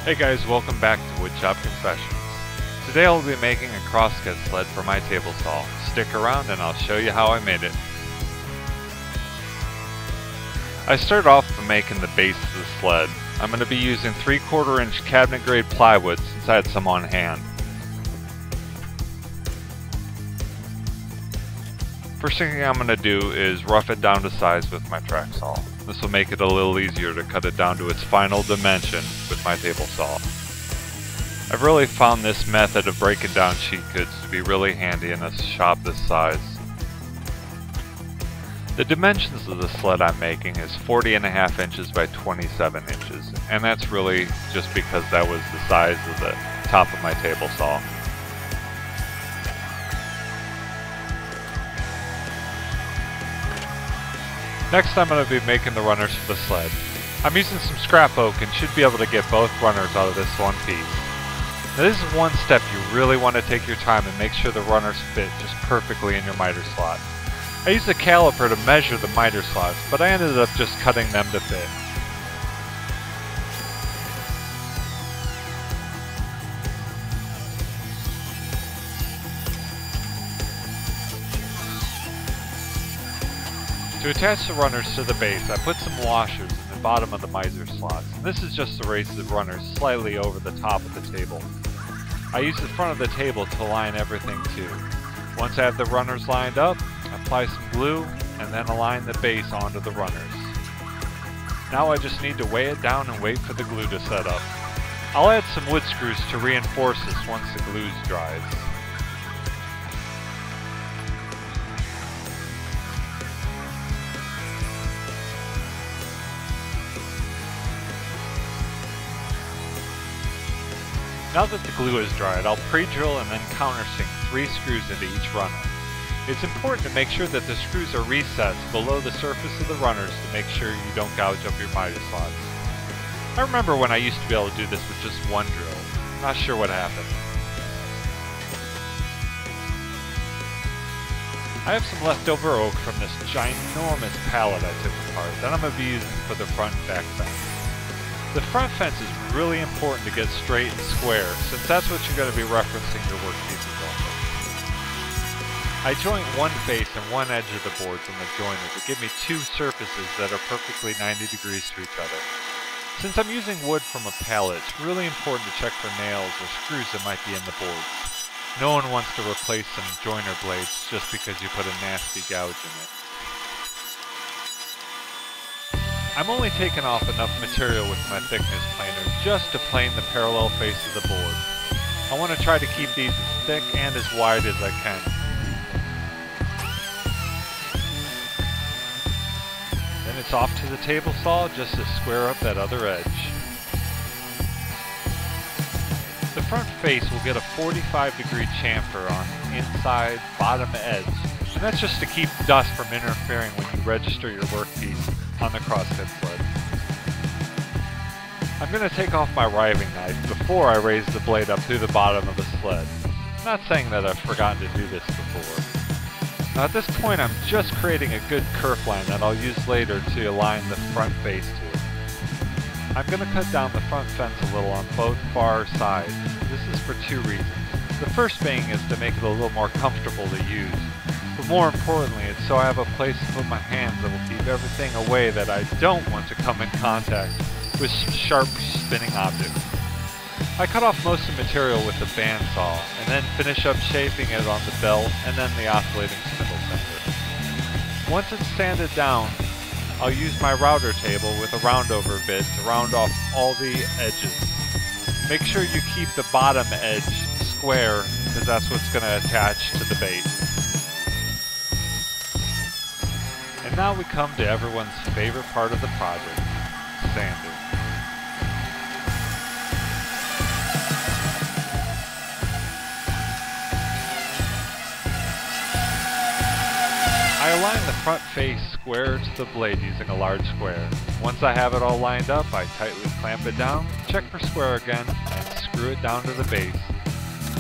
Hey guys, welcome back to Woodshop Confessions. Today I'll be making a crosscut sled for my table saw. Stick around and I'll show you how I made it. I started off by making the base of the sled. I'm going to be using 3/4 inch cabinet grade plywood since I had some on hand. First thing I'm going to do is rough it down to size with my track saw. This will make it a little easier to cut it down to its final dimension with my table saw. I've really found this method of breaking down sheet goods to be really handy in a shop this size. The dimensions of the sled I'm making is 40.5 inches by 27 inches, and that's really just because that was the size of the top of my table saw. Next I'm going to be making the runners for the sled. I'm using some scrap oak and should be able to get both runners out of this one piece. Now this is one step you really want to take your time and make sure the runners fit just perfectly in your miter slot. I used a caliper to measure the miter slots, but I ended up just cutting them to fit. To attach the runners to the base, I put some washers in the bottom of the miter slots. And this is just to raise the runners slightly over the top of the table. I use the front of the table to line everything to. Once I have the runners lined up, apply some glue and then align the base onto the runners. Now I just need to weigh it down and wait for the glue to set up. I'll add some wood screws to reinforce this once the glue dries. Now that the glue is dried, I'll pre-drill and then countersink 3 screws into each runner. It's important to make sure that the screws are recessed below the surface of the runners to make sure you don't gouge up your miter slots. I remember when I used to be able to do this with just one drill. Not sure what happened. I have some leftover oak from this ginormous pallet I took apart that I'm going to be using for the front and back fence. The front fence is really important to get straight and square, since that's what you're going to be referencing your workpieces off of. I joint one face and one edge of the boards in the joiner to give me 2 surfaces that are perfectly 90 degrees to each other. Since I'm using wood from a pallet, it's really important to check for nails or screws that might be in the boards. No one wants to replace some joiner blades just because you put a nasty gouge in it. I'm only taking off enough material with my thickness planer just to plane the parallel face of the board. I want to try to keep these as thick and as wide as I can. Then it's off to the table saw just to square up that other edge. The front face will get a 45-degree chamfer on the inside bottom edge, and that's just to keep dust from interfering when you register your workpiece on the crosscut sled. I'm going to take off my riving knife before I raise the blade up through the bottom of the sled. I'm not saying that I've forgotten to do this before. Now at this point I'm just creating a good kerf line that I'll use later to align the front face to. I'm going to cut down the front fence a little on both far sides. This is for 2 reasons. The first being is to make it a little more comfortable to use. But more importantly, it's so I have a place to put my hands that will keep everything away that I don't want to come in contact with sharp spinning objects. I cut off most of the material with the bandsaw, and then finish up shaping it on the belt and then the oscillating spindle center. Once it's sanded down, I'll use my router table with a roundover bit to round off all the edges. Make sure you keep the bottom edge square, because that's what's going to attach to the base. And now we come to everyone's favorite part of the project, sanding. I align the front face square to the blade using a large square. Once I have it all lined up, I tightly clamp it down, check for square again, and screw it down to the base.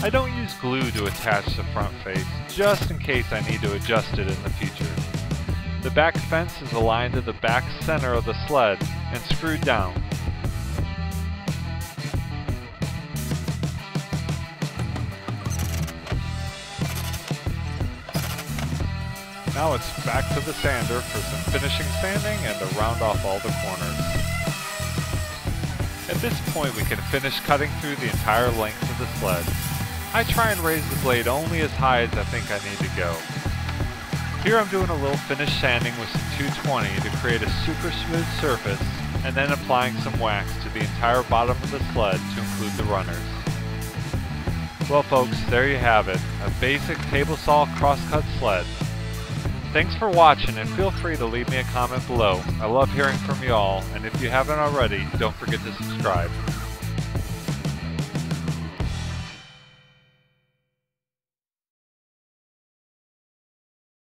I don't use glue to attach the front face, just in case I need to adjust it in the future. The back fence is aligned to the back center of the sled and screwed down. Now it's back to the sander for some finishing sanding and to round off all the corners. At this point we can finish cutting through the entire length of the sled. I try and raise the blade only as high as I think I need to go. Here I'm doing a little finish sanding with some 220 to create a super smooth surface, and then applying some wax to the entire bottom of the sled to include the runners. Well folks, there you have it, a basic table saw crosscut sled. Thanks for watching, and feel free to leave me a comment below. I love hearing from y'all, and if you haven't already, don't forget to subscribe.